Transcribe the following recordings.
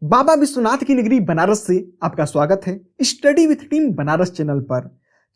बाबा विश्वनाथ की नगरी बनारस से आपका स्वागत है study with team Banaras channel पर।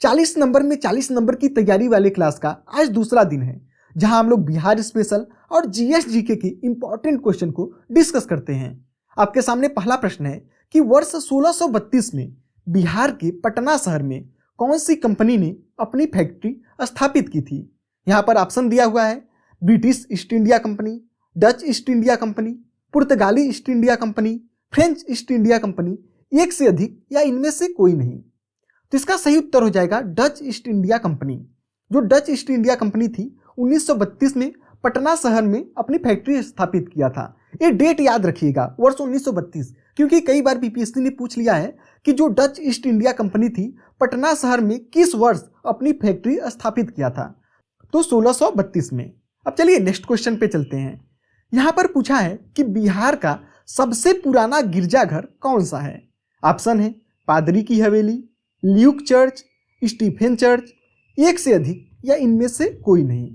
40 नंबर में 40 नंबर की तैयारी वाले क्लास का आज दूसरा दिन है, जहां हम लोग बिहार स्पेशल और जीएस जीके के इंपॉर्टेंट क्वेश्चन को डिस्कस करते हैं। आपके सामने पहला प्रश्न है कि वर्ष 1632 में बिहार के पटना शहर में कौन सी कंपनी ने अपनी फैक्ट्री स्थापित की थी। यहाँ पर ऑप्शन दिया हुआ है British East India Company, Dutch East India Company, पुर्तगाली East India Company, French East India Company, एक से अधिक या इनमें से कोई नहीं। तो इसका सही उत्तर हो जाएगा डच ईस्ट इंडिया कंपनी। जो डच ईस्ट इंडिया कंपनी थी 1932 में पटना शहर में अपनी फैक्ट्री स्थापित किया था। ये डेट याद रखिएगा, वर्ष 1932, क्योंकि कई बार बीपीएससी ने पूछ लिया है कि जो डच ईस्ट इंडिया कंपनी थी पटना शहर में किस वर्ष अपनी फैक्ट्री स्थापित किया था, तो 1632 में। अब चलिए नेक्स्ट क्वेश्चन पे चलते हैं। यहाँ पर पूछा है कि बिहार का सबसे पुराना गिरजाघर कौन सा है। ऑप्शन है पादरी की हवेली, ल्यूक चर्च, स्टीफेन चर्च, एक से अधिक या इनमें से कोई नहीं।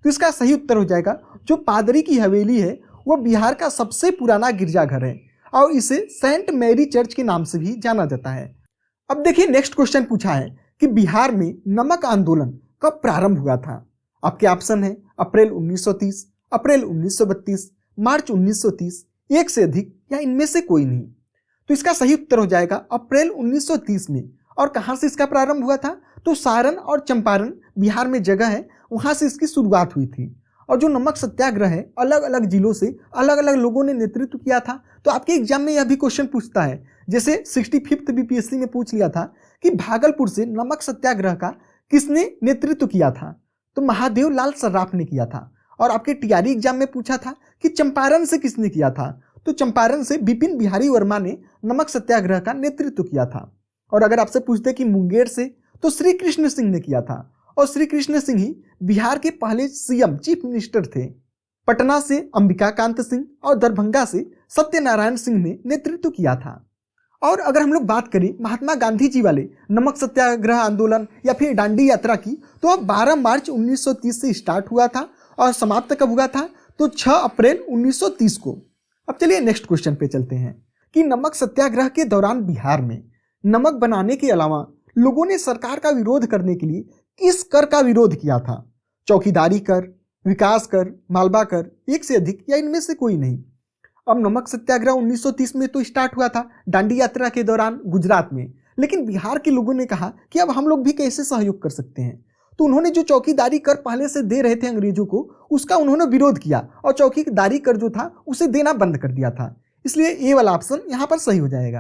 तो इसका सही उत्तर हो जाएगा जो पादरी की हवेली है वो बिहार का सबसे पुराना गिरजाघर है और इसे सेंट मैरी चर्च के नाम से भी जाना जाता है। अब देखिए नेक्स्ट क्वेश्चन पूछा है कि बिहार में नमक आंदोलन कब प्रारंभ हुआ था। आपके ऑप्शन है अप्रैल 1930, अप्रैल 1932, मार्च 1930, एक से अधिक या इनमें से कोई नहीं। तो इसका सही उत्तर हो जाएगा अप्रैल 1930 में। और कहाँ से इसका प्रारंभ हुआ था, तो सारण और चंपारण बिहार में जगह है, वहाँ से इसकी शुरुआत हुई थी। और जो नमक सत्याग्रह है अलग अलग जिलों से अलग अलग लोगों ने नेतृत्व किया था। तो आपके एग्जाम में यह भी क्वेश्चन पूछता है, जैसे 65th बीपीएससी में पूछ लिया था कि भागलपुर से नमक सत्याग्रह का किसने नेतृत्व किया था, तो महादेव लाल सर्राफ ने किया था। और आपके टीआरई एग्जाम में पूछा था कि चंपारण से किसने किया था, तो चंपारण से बिपिन बिहारी वर्मा ने नमक सत्याग्रह का नेतृत्व किया था। और अगर आपसे पूछते कि मुंगेर से, तो श्री कृष्ण सिंह ने किया था। और श्री कृष्ण सिंह ही बिहार के पहले सीएम चीफ मिनिस्टर थे। पटना से अंबिका कांत सिंह और दरभंगा से सत्यनारायण सिंह ने नेतृत्व किया था। और अगर हम लोग बात करें महात्मा गांधी जी वाले नमक सत्याग्रह आंदोलन या फिर दांडी यात्रा की, तो अब 12 मार्च 1930 से स्टार्ट हुआ था और समाप्त कब हुआ था, तो 6 अप्रैल 1930 को। अब चलिए नेक्स्ट क्वेश्चन पे चलते हैं कि नमक सत्याग्रह के दौरान बिहार में नमक बनाने के अलावा लोगों ने सरकार का विरोध करने के लिए किस कर का विरोध किया था। चौकीदारी कर, विकास कर, मालवा कर, एक से अधिक या इनमें से कोई नहीं। अब नमक सत्याग्रह 1930 में तो स्टार्ट हुआ था दांडी यात्रा के दौरान गुजरात में, लेकिन बिहार के लोगों ने कहा कि अब हम लोग भी कैसे सहयोग कर सकते हैं। तो उन्होंने जो चौकीदारी कर पहले से दे रहे थे अंग्रेजों को, उसका उन्होंने विरोध किया और चौकीदारी कर जो था उसे देना बंद कर दिया था। इसलिए ये वाला ऑप्शन यहाँ पर सही हो जाएगा।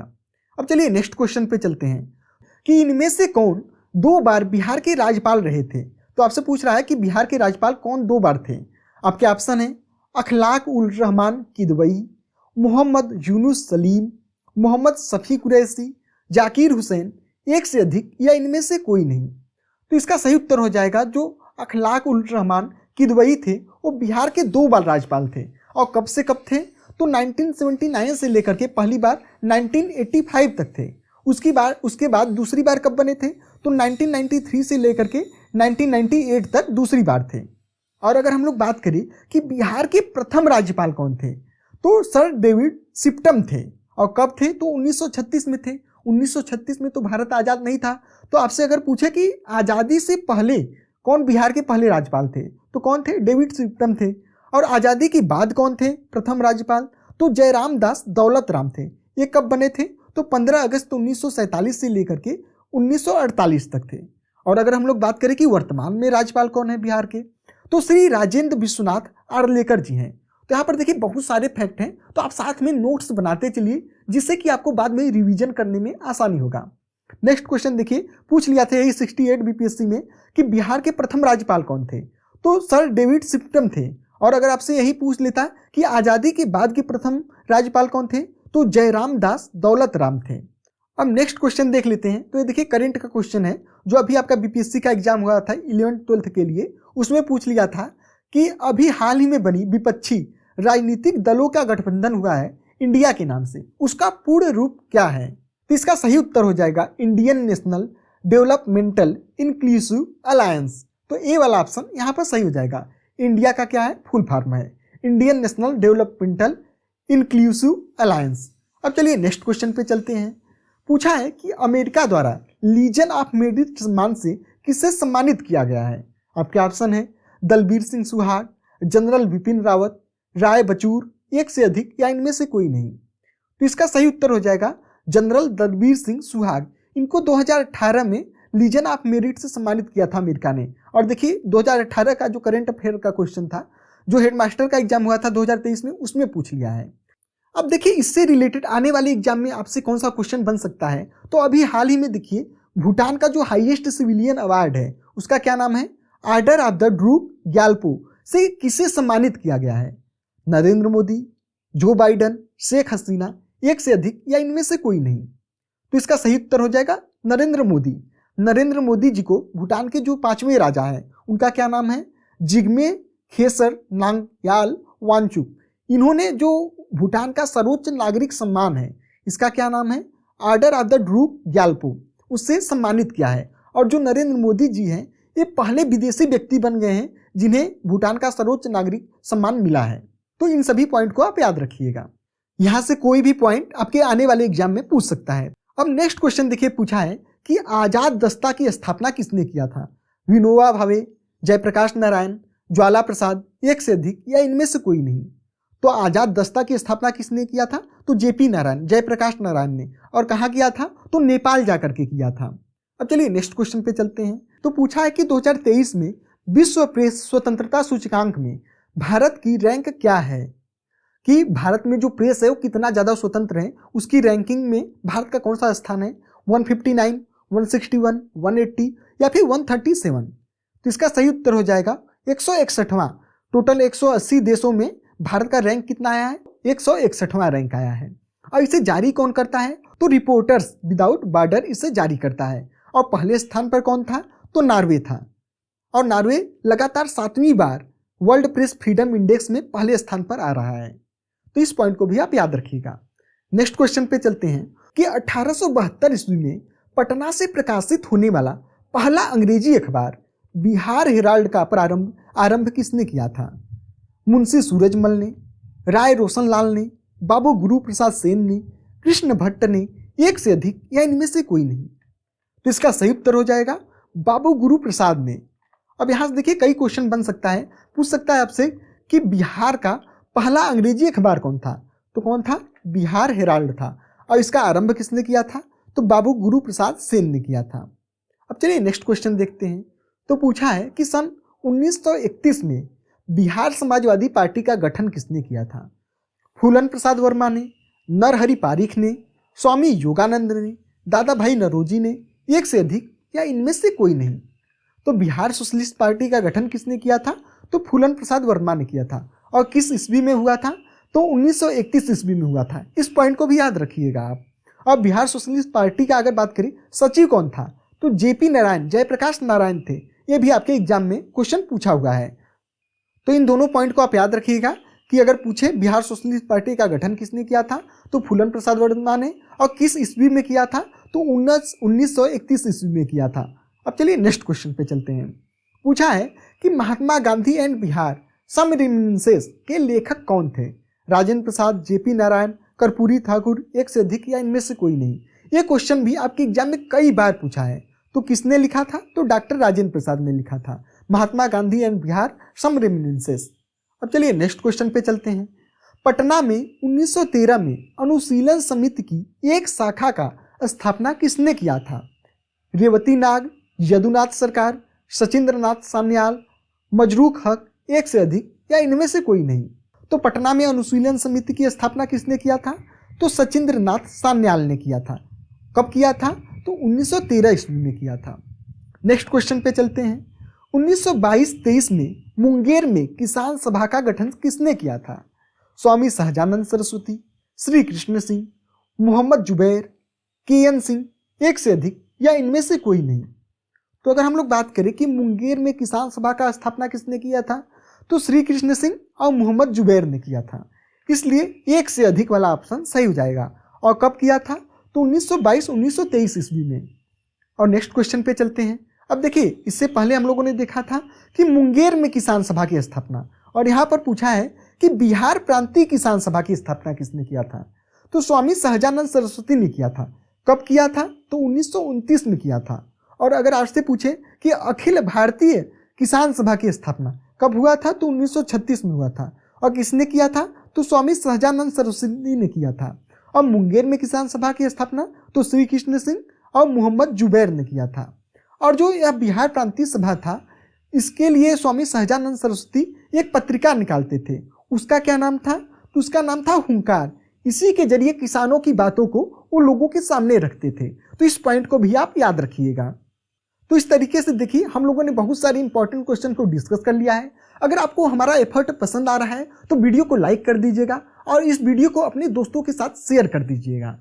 अब चलिए नेक्स्ट क्वेश्चन पे चलते हैं कि इनमें से कौन 2 बार बिहार के राज्यपाल रहे थे। तो आपसे पूछ रहा है कि बिहार के राज्यपाल कौन 2 बार थे। आपके ऑप्शन है अखलाक उल रहमान किदवई, मोहम्मद यूनुस सलीम, मोहम्मद शफी कुरैशी, जाकिर हुसैन, एक से अधिक या इनमें से कोई नहीं। तो इसका सही उत्तर हो जाएगा जो अखलाक उल रहमान किदवई थे वो बिहार के 2 बार राज्यपाल थे। और कब से कब थे, तो 1979 से लेकर के पहली बार 1985 तक थे। उसके बाद दूसरी बार कब बने थे, तो 1993 से लेकर के 1998 तक दूसरी बार थे। और अगर हम लोग बात करें कि बिहार के प्रथम राज्यपाल कौन थे, तो सर डेविड शिप्टम थे। और कब थे, तो 1936 में थे। 1936 में तो भारत आज़ाद नहीं था। तो आपसे अगर पूछे कि आज़ादी से पहले कौन बिहार के पहले राज्यपाल थे, तो कौन थे, डेविड शिप्टम थे। और आज़ादी के बाद कौन थे प्रथम राज्यपाल, तो जयराम दास दौलत राम थे। ये कब बने थे, तो 15 अगस्त 1947 से लेकर के 1948 तक थे। और अगर हम लोग बात करें कि वर्तमान में राज्यपाल कौन है बिहार के, तो श्री राजेंद्र विश्वनाथ आर्लेकर जी हैं। तो यहाँ पर देखिए बहुत सारे फैक्ट हैं, तो आप साथ में नोट्स बनाते चलिए, जिससे कि आपको बाद में रिवीजन करने में आसानी होगा। नेक्स्ट क्वेश्चन देखिए, पूछ लिया था यही 68 बीपीएससी में कि बिहार के प्रथम राज्यपाल कौन थे, तो सर डेविड शिप्टम थे। और अगर आपसे यही पूछ लेता कि आज़ादी के बाद के प्रथम राज्यपाल कौन थे, तो जयराम दास दौलत राम थे। अब नेक्स्ट क्वेश्चन देख लेते हैं। तो ये देखिए करंट का क्वेश्चन है, जो अभी आपका बीपीएससी का एग्जाम हुआ था 11th-12th के लिए, उसमें पूछ लिया था कि अभी हाल ही में बनी विपक्षी राजनीतिक दलों का गठबंधन हुआ है इंडिया के नाम से, उसका पूर्ण रूप क्या है। तो इसका सही उत्तर हो जाएगा Indian national developmental inclusive alliance. तो ए वाला ऑप्शन यहाँ पर सही हो जाएगा। इंडिया का क्या है, फुल फॉर्म है Indian national developmental inclusive alliance. अब चलिए नेक्स्ट क्वेश्चन पे चलते हैं। पूछा है कि अमेरिका द्वारा लीजन ऑफ मेरिट सम्मान से किसे सम्मानित किया गया है। आपके ऑप्शन है दलबीर सिंह सुहाग, जनरल विपिन रावत, राय बचूर, एक से अधिक या इनमें से कोई नहीं। तो इसका सही उत्तर हो जाएगा जनरल दलबीर सिंह सुहाग। इनको 2018 में लीजन ऑफ मेरिट से सम्मानित किया था अमेरिका ने। और देखिए 2018 का जो करंट अफेयर का क्वेश्चन था, जो हेडमास्टर का एग्जाम हुआ था 2023 में, उसमें पूछ लिया है। अब देखिए इससे रिलेटेड आने वाले एग्जाम में आपसे कौन सा क्वेश्चन बन सकता है। तो अभी हाल ही में देखिए भूटान का जो हाईएस्ट सिविलियन अवार्ड है उसका क्या नाम है, order of the drupe Gyalpo से किसे सम्मानित किया गया है। नरेंद्र मोदी, जो बाइडन, शेख हसीना, एक से अधिक या इनमें से कोई नहीं। तो इसका सही उत्तर हो जाएगा नरेंद्र मोदी। नरेंद्र मोदी जी को भूटान के जो 5वें राजा हैं उनका क्या नाम है, जिग्मे खेसर नामग्याल वांगचुक। इन्होंने जो भूटान का सर्वोच्च नागरिक सम्मान है इसका क्या नाम है, order of the drupe Gyalpo, उससे सम्मानित किया है। और जो नरेंद्र मोदी जी हैं ये पहले विदेशी व्यक्ति बन गए हैं जिन्हें भूटान का सर्वोच्च नागरिक सम्मान मिला है। तो इन सभी पॉइंट को आप याद रखिएगा। यहाँ से कोई भी पॉइंट आपके आने वाले एग्जाम में पूछ सकता है। अब नेक्स्ट क्वेश्चन देखिए, पूछा है कि आजाद दस्ता की स्थापना किसने किया था। विनोबा भावे, जयप्रकाश नारायण, ज्वाला प्रसाद, एक से अधिक या इनमें से कोई नहीं। तो आजाद दस्ता की स्थापना किसने किया था, तो जेपी नारायण, जयप्रकाश नारायण ने। और कहाँ किया था, तो नेपाल जाकर के किया था। अब चलिए नेक्स्ट क्वेश्चन पे चलते हैं। तो पूछा है कि 2023 में विश्व प्रेस स्वतंत्रता सूचकांक में भारत की रैंक क्या है, कि भारत में जो प्रेस है वो कितना ज़्यादा स्वतंत्र है, उसकी रैंकिंग में भारत का कौन सा स्थान है, 159, 161, 180 या फिर 137। तो इसका सही उत्तर हो जाएगा 161वां। टोटल 180 देशों में भारत का रैंक कितना आया है, 161वां रैंक आया है। और इसे जारी कौन करता है, तो रिपोर्टर्स विदाउट बॉर्डर इसे जारी करता है। और पहले स्थान पर कौन था, तो नॉर्वे था। और नॉर्वे लगातार 7वीं बार वर्ल्ड प्रेस फ्रीडम इंडेक्स में पहले स्थान पर आ रहा है। तो इस पॉइंट को भी आप याद रखिएगा। नेक्स्ट क्वेश्चन पे चलते हैं कि 1872 ईस्वी में पटना से प्रकाशित होने वाला पहला अंग्रेजी अखबार बिहार हेराल्ड का आरंभ किसने किया था। मुंशी सूरजमल ने, राय रोशन लाल ने, बाबू गुरु प्रसाद सेन ने, कृष्ण भट्ट ने, एक से अधिक या इनमें से कोई नहीं। तो इसका सही उत्तर हो जाएगा बाबू गुरु प्रसाद ने। अब यहाँ से देखिए कई क्वेश्चन बन सकता है, पूछ सकता है आपसे कि बिहार का पहला अंग्रेजी अखबार कौन था, तो कौन था, बिहार हेराल्ड था। और इसका आरंभ किसने किया था, तो बाबू गुरु प्रसाद सेन ने किया था। अब चलिए नेक्स्ट क्वेश्चन देखते हैं। तो पूछा है कि सन 1931 में बिहार समाजवादी पार्टी का गठन किसने किया था। फूलन प्रसाद वर्मा ने, नरहरि पारिख ने, स्वामी योगानंद ने, दादा भाई नरोजी ने, एक से अधिक या इनमें से कोई नहीं। तो बिहार सोशलिस्ट पार्टी का गठन किसने किया था, तो फूलन प्रसाद वर्मा ने किया था। और किस ईस्वी में हुआ था, तो 1931 ईस्वी में हुआ था। इस पॉइंट को भी याद रखिएगा आप। अब बिहार सोशलिस्ट पार्टी का अगर बात करें, सचिव कौन था, तो जेपी नारायण, जयप्रकाश नारायण थे। ये भी आपके एग्जाम में क्वेश्चन पूछा हुआ है। तो इन दोनों पॉइंट को आप याद रखिएगा कि अगर पूछे बिहार सोशलिस्ट पार्टी का गठन किसने किया था, तो फूलन प्रसाद वर्मा ने। और किस ईस्वी में किया था, तो 1931 ईस्वी में किया था। अब चलिए नेक्स्ट क्वेश्चन पे चलते हैं। पूछा है कि Mahatma Gandhi and Bihar some reminiscence के लेखक कौन थे। राजेंद्र प्रसाद, जेपी नारायण, कर्पूरी ठाकुर, एक से अधिक या इनमें से कोई नहीं। ये क्वेश्चन भी आपके एग्जाम में कई बार पूछा है। तो किसने लिखा था, तो डॉक्टर राजेंद्र प्रसाद ने लिखा था, Mahatma Gandhi and Bihar some reminiscence. अब चलिए नेक्स्ट क्वेश्चन पे चलते हैं। पटना में 1913 में अनुशीलन समिति की एक शाखा का स्थापना किसने किया था। रेवती नाग, यदुनाथ सरकार, सचिंद्रनाथ सान्याल, मजरूक हक, एक से अधिक या इनमें से कोई नहीं। तो पटना में अनुशीलन समिति की स्थापना किसने किया था, तो सचिंद्रनाथ सान्याल ने किया था। कब किया था, तो 1913 ईस्वी में किया था। नेक्स्ट क्वेश्चन पे चलते हैं। 1922-23 में मुंगेर में किसान सभा का गठन किसने किया था। स्वामी सहजानंद सरस्वती, श्री कृष्ण सिंह, मोहम्मद जुबैर, KN सिंह, एक से अधिक या इनमें से कोई नहीं। तो अगर हम लोग बात करें कि मुंगेर में किसान सभा का स्थापना किसने किया था, तो श्री कृष्ण सिंह और मोहम्मद जुबैर ने किया था। इसलिए एक से अधिक वाला ऑप्शन सही हो जाएगा। और कब किया था, तो 1922-1923 ईस्वी में। और नेक्स्ट क्वेश्चन पे चलते हैं। अब देखिए इससे पहले हम लोगों ने देखा था कि मुंगेर में किसान सभा की स्थापना, और यहाँ पर पूछा है कि बिहार प्रांतीय किसान सभा की स्थापना किसने किया था। तो स्वामी सहजानंद सरस्वती ने किया था। कब किया था? तो 1929 में किया था। और अगर आपसे पूछे कि अखिल भारतीय किसान सभा की स्थापना कब हुआ था? तो 1936 में हुआ था। और किसने किया था? तो स्वामी सहजानंद सरस्वती ने किया था। और मुंगेर में किसान सभा की स्थापना तो श्री कृष्ण सिंह और मोहम्मद जुबैर ने किया था। और जो यह बिहार प्रांतीय सभा था, इसके लिए स्वामी सहजानंद सरस्वती एक पत्रिका निकालते थे। उसका क्या नाम था? तो उसका नाम था हुंकार। इसी के जरिए किसानों की बातों को वो लोगों के सामने रखते थे। तो इस पॉइंट को भी आप याद रखिएगा। तो इस तरीके से देखिए, हम लोगों ने बहुत सारे इंपॉर्टेंट क्वेश्चन को डिस्कस कर लिया है। अगर आपको हमारा एफर्ट पसंद आ रहा है तो वीडियो को लाइक कर दीजिएगा और इस वीडियो को अपने दोस्तों के साथ शेयर कर दीजिएगा।